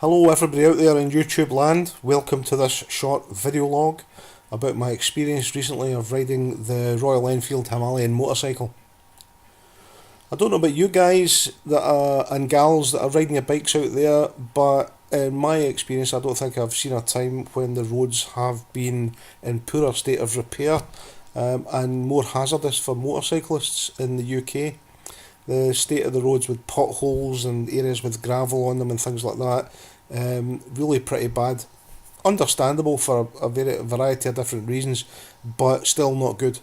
Hello everybody out there in YouTube land, welcome to this short video log about my experience recently of riding the Royal Enfield Himalayan motorcycle. I don't know about you guys and gals that are riding your bikes out there, but in my experience I don't think I've seen a time when the roads have been in poorer state of repair and more hazardous for motorcyclists in the UK. The state of the roads with potholes and areas with gravel on them and things like that, really pretty bad. Understandable for a variety of different reasons, but still not good.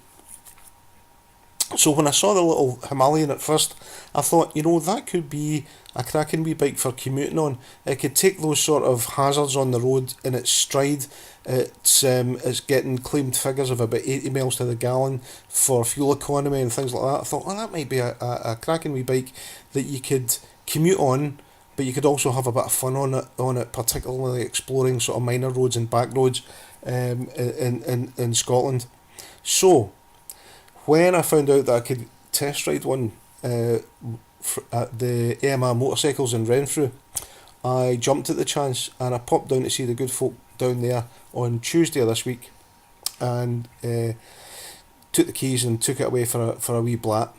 So when I saw the little Himalayan at first, I thought, that could be a cracking wee bike for commuting on. It could take those sort of hazards on the road in its stride. It's getting claimed figures of about 80 miles to the gallon for fuel economy and things like that. I thought, that might be a cracking wee bike that you could commute on, but you could also have a bit of fun on it, particularly exploring sort of minor roads and back roads in Scotland. So when I found out that I could test ride one at the AMA Motorcycles in Renfrew, I jumped at the chance and I popped down to see the good folk down there on Tuesday of this week and took the keys and took it away for a wee blat.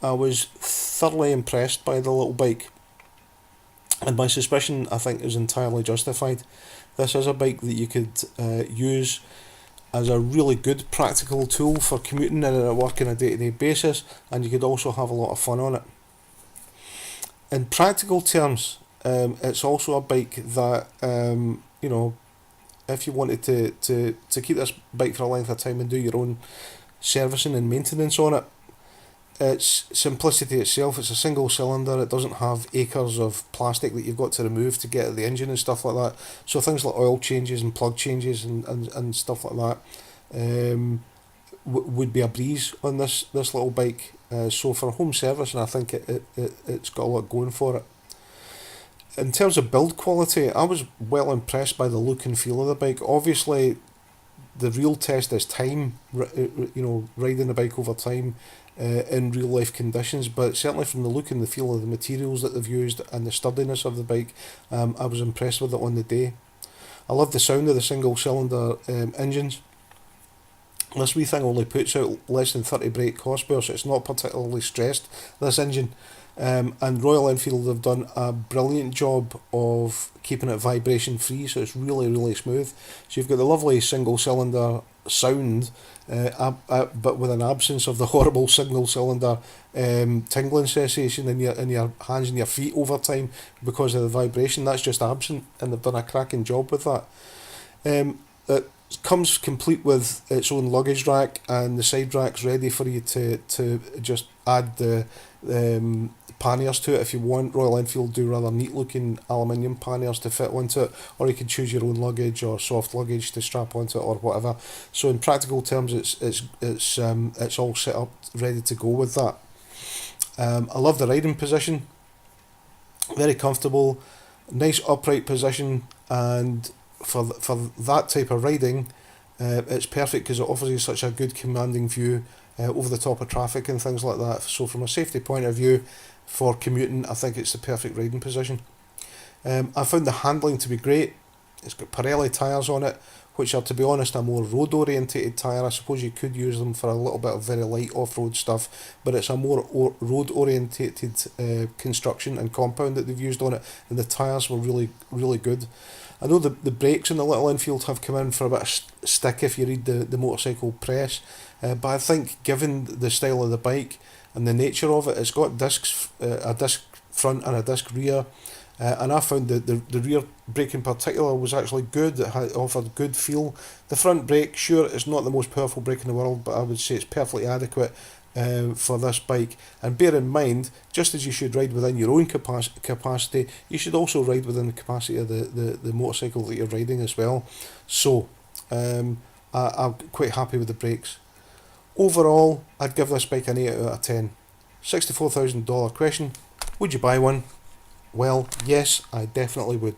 I was thoroughly impressed by the little bike, and my suspicion, I think, is entirely justified. This is a bike that you could use as a really good practical tool for commuting in and work on a day-to-day basis, and you could also have a lot of fun on it. In practical terms, it's also a bike that, if you wanted to keep this bike for a length of time and do your own servicing and maintenance on it, it's simplicity itself. It's a single cylinder. It doesn't have acres of plastic that you've got to remove to get at the engine and stuff like that. So things like oil changes and plug changes and stuff like that would be a breeze on this little bike. So for home service, and I think it's got a lot going for it. In terms of build quality, I was well impressed by the look and feel of the bike. Obviously, the real test is time, riding the bike over time in real life conditions, but certainly from the look and the feel of the materials that they've used and the sturdiness of the bike, I was impressed with it on the day. I love the sound of the single cylinder engines. This wee thing only puts out less than 30 brake horsepower, so it's not particularly stressed, this engine. And Royal Enfield have done a brilliant job of keeping it vibration free, so it's really, really smooth. So you've got the lovely single cylinder sound, but with an absence of the horrible single cylinder tingling sensation in your hands and your feet over time because of the vibration. That's just absent, and they've done a cracking job with that. It comes complete with its own luggage rack, and the side rack's ready for you to just add the panniers to it if you want. Royal Enfield do rather neat looking aluminium panniers to fit onto it, or you can choose your own luggage or soft luggage to strap onto it or whatever. So in practical terms, it's all set up ready to go with that. I love the riding position, very comfortable, nice upright position, and for that type of riding, it's perfect because it offers you such a good commanding view over the top of traffic and things like that. So from a safety point of view, for commuting, I think it's the perfect riding position. I found the handling to be great. It's got Pirelli tyres on it, which are, to be honest, a more road orientated tyre. I suppose you could use them for a little bit of very light off-road stuff, but it's a more road orientated construction and compound that they've used on it, and the tyres were really, really good. I know the brakes in the little Enfield have come in for a bit of stick if you read the motorcycle press, but I think given the style of the bike and the nature of it, it's got discs, a disc front and a disc rear, and I found that the rear brake in particular was actually good. It offered good feel. The front brake, sure, it's not the most powerful brake in the world, but I would say it's perfectly adequate for this bike. And bear in mind, just as you should ride within your own capacity, you should also ride within the capacity of the motorcycle that you're riding as well. So I'm quite happy with the brakes. Overall, I'd give this bike an 8 out of 10. $64,000 question. Would you buy one? Well, yes, I definitely would.